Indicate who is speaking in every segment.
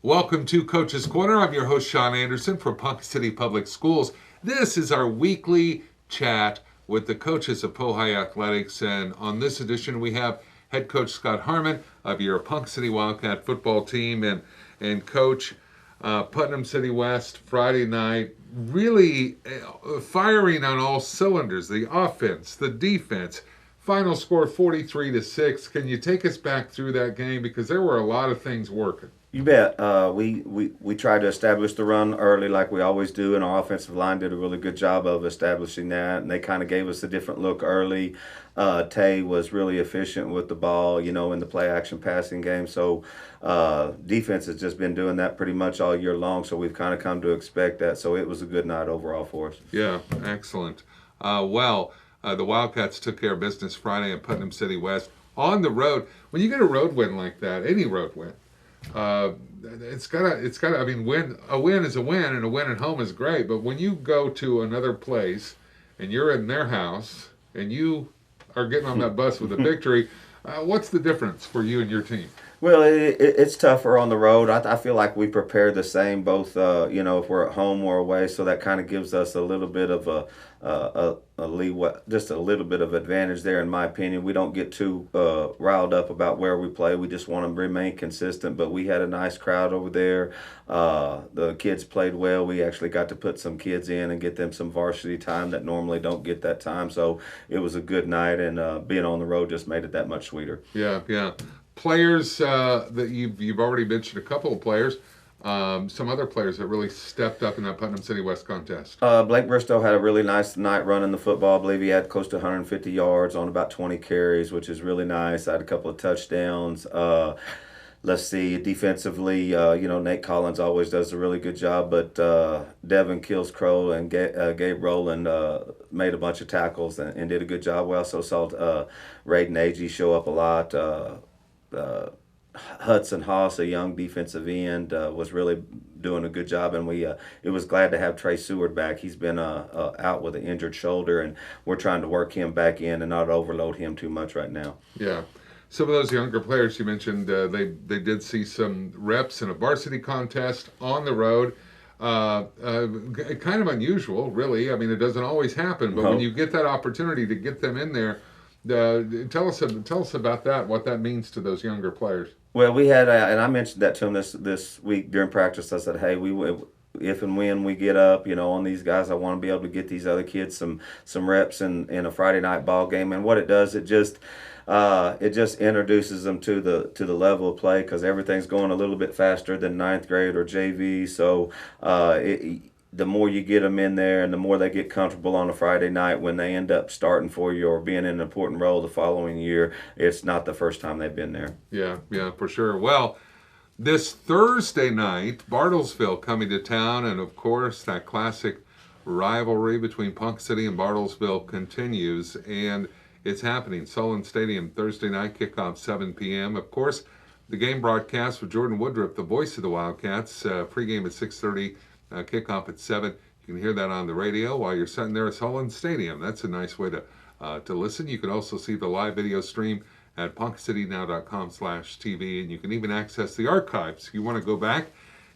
Speaker 1: Welcome to Coach's Corner. I'm your host, Sean Anderson from Ponca City Public Schools. This is our weekly chat with the coaches of Pohai Athletics, and on this edition we have head coach Scott Harmon of your Ponca City Wildcat football team and coach Putnam City West Friday night, really firing on all cylinders, the offense, the defense. Final score 43-6. Can you take us back through that game, because there were a lot of things working?
Speaker 2: You bet. We tried to establish the run early like we always do, and our offensive line did a really good job of establishing that, and they kind of gave us a different look early. Tay was really efficient with the ball, in the play action passing game. So defense has just been doing that pretty much all year long, so we've kind of come to expect that. So it was a good night overall for us.
Speaker 1: Yeah, excellent. The Wildcats took care of business Friday at Putnam City West on the road. When you get a road win like that, any road win, it's gotta. I mean, a win is a win, and a win at home is great. But when you go to another place and you're in their house and you are getting on that bus with a victory, what's the difference for you and your team?
Speaker 2: Well, it's tougher on the road. I feel like we prepare the same, both if we're at home or away. So that kind of gives us a little bit of a leeway, just a little bit of advantage there, in my opinion. We don't get too riled up about where we play. We just want to remain consistent. But we had a nice crowd over there. The kids played well. We actually got to put some kids in and get them some varsity time that normally don't get that time. So it was a good night, and being on the road just made it that much sweeter.
Speaker 1: Yeah, yeah. Players that you've already mentioned a couple of players. Some other players that really stepped up in that Putnam City West contest.
Speaker 2: Blake Bristow had a really nice night running the football. I believe he had close to 150 yards on about 20 carries, which is really nice. I had a couple of touchdowns. Let's see, defensively, Nate Collins always does a really good job, but Devin Kills-Crow and Gabe Rowland made a bunch of tackles and did a good job. We also saw Raiden Agee show up a lot. Hudson Haas, a young defensive end, was really doing a good job, and it was glad to have Trey Seward back. He's been out with an injured shoulder, and we're trying to work him back in and not overload him too much right now.
Speaker 1: Yeah. Some of those younger players you mentioned, they did see some reps in a varsity contest on the road. Kind of unusual, really. I mean, it doesn't always happen, but when you get that opportunity to get them in there, tell us about that, what that means to those younger players.
Speaker 2: Well, we had, and I mentioned that to him this week during practice. I said, hey, if and when we get up, on these guys, I want to be able to get these other kids some reps in a Friday night ball game. And what it does, it just introduces them to the level of play, because everything's going a little bit faster than ninth grade or JV. So the more you get them in there and the more they get comfortable on a Friday night, when they end up starting for you or being in an important role the following year, it's not the first time they've been there.
Speaker 1: Yeah, for sure. Well, this Thursday night, Bartlesville coming to town, and of course that classic rivalry between Ponca City and Bartlesville continues, and it's happening. Solon Stadium, Thursday night, kickoff 7 p.m. Of course, the game broadcast with Jordan Woodruff, the voice of the Wildcats, pregame at 6:30. Kickoff at 7. You can hear that on the radio while you're sitting there at Solon Stadium. That's a nice way to listen. You can also see the live video stream at poncacitynow.com/TV, and you can even access the archives. If you want to go back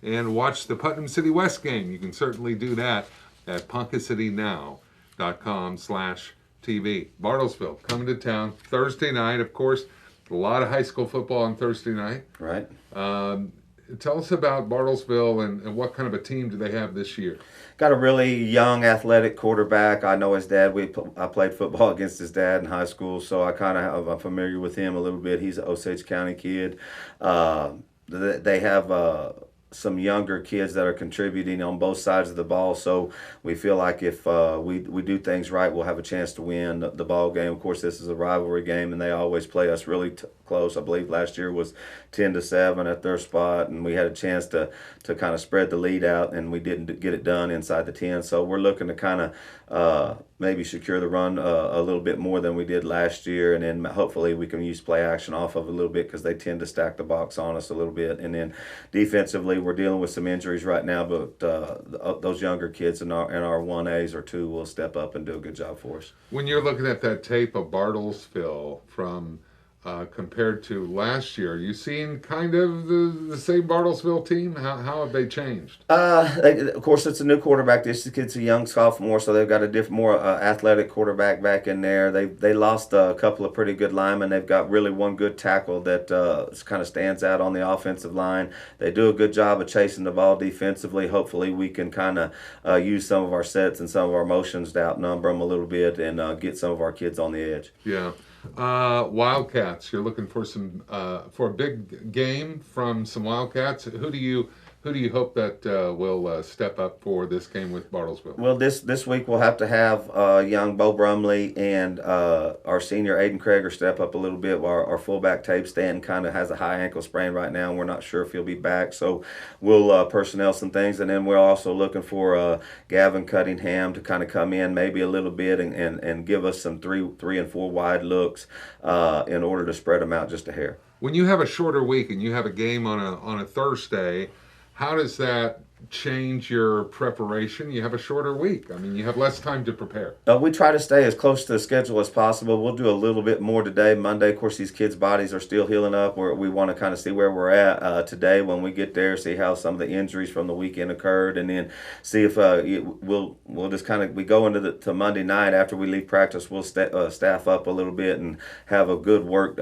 Speaker 1: and watch the Putnam City West game, you can certainly do that at poncacitynow.com/TV. Bartlesville coming to town Thursday night. Of course, a lot of high school football on Thursday night.
Speaker 2: Right.
Speaker 1: Tell us about Bartlesville and what kind of a team do they have this year?
Speaker 2: Got a really young, athletic quarterback. I know his dad. I played football against his dad in high school, so I'm familiar with him a little bit. He's an Osage County kid. They have some younger kids that are contributing on both sides of the ball, so we feel like if we do things right, we'll have a chance to win the ball game. Of course, this is a rivalry game, and they always play us really close. I believe last year was 10-7 at their spot, and we had a chance to kind of spread the lead out, and we didn't get it done inside the 10. So we're looking to kind of maybe secure the run a little bit more than we did last year, and then hopefully we can use play action off of a little bit, because they tend to stack the box on us a little bit. And then defensively, we're dealing with some injuries right now, but those younger kids in our 1As or 2 will step up and do a good job for us.
Speaker 1: When you're looking at that tape of Bartlesville from compared to last year? Are you seeing kind of the same Bartlesville team? How have they changed?
Speaker 2: Of course, it's a new quarterback. This kid's a young sophomore, so they've got a different, more athletic quarterback back in there. They lost a couple of pretty good linemen. They've got really one good tackle that kind of stands out on the offensive line. They do a good job of chasing the ball defensively. Hopefully, we can kind of use some of our sets and some of our motions to outnumber them a little bit and get some of our kids on the edge.
Speaker 1: Yeah. Wildcats. You're looking for some for a big game from some Wildcats. Who do you hope that will step up for this game with Bartlesville?
Speaker 2: Well, this week we'll have to have young Bo Brumley and our senior Aiden Krager step up a little bit. Our fullback Tape Stanton kind of has a high ankle sprain right now, and we're not sure if he'll be back. So we'll personnel some things, and then we're also looking for Gavin Cunningham to kind of come in maybe a little bit and give us some three and four wide looks in order to spread them out just a hair.
Speaker 1: When you have a shorter week and you have a game on a Thursday, how does that change your preparation? You have a shorter week. I mean, you have less time to prepare.
Speaker 2: We try to stay as close to the schedule as possible. We'll do a little bit more today. Monday, of course, these kids' bodies are still healing up. We want to kind of see where we're at today when we get there, see how some of the injuries from the weekend occurred, and then see if we'll just kind of we go into to Monday night after we leave practice. We'll staff up a little bit and have a good work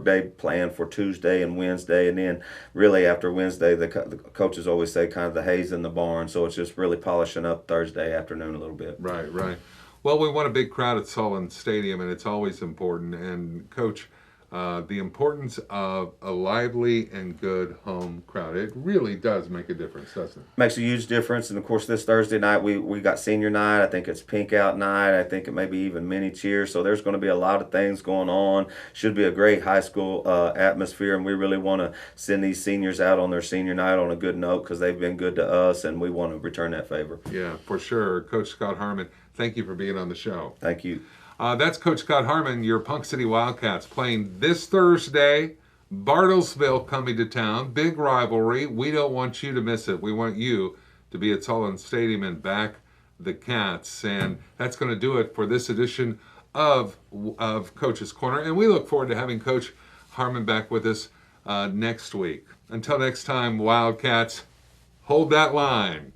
Speaker 2: day plan for Tuesday and Wednesday, and then really after Wednesday, the coaches always say kind of the hay's in the barn, so it's just really polishing up Thursday afternoon a little bit.
Speaker 1: Right, right. Well, we want a big crowd at Sullivan Stadium, and it's always important. And Coach, the importance of a lively and good home crowd, it really does make a difference, doesn't it?
Speaker 2: Makes a huge difference. And of course, this Thursday night we got senior night. I think it's pink out night. I think it may be even mini cheers. So there's going to be a lot of things going on. Should be a great high school atmosphere, and we really want to send these seniors out on their senior night on a good note because they've been good to us, and we want to return that favor.
Speaker 1: Yeah, for sure. Coach Scott Harmon, thank you for being on the show.
Speaker 2: Thank you.
Speaker 1: That's Coach Scott Harmon, your Ponca City Wildcats, playing this Thursday. Bartlesville coming to town. Big rivalry. We don't want you to miss it. We want you to be at Sullivan Stadium and back the Cats. And that's going to do it for this edition of Coach's Corner. And we look forward to having Coach Harmon back with us next week. Until next time, Wildcats, hold that line.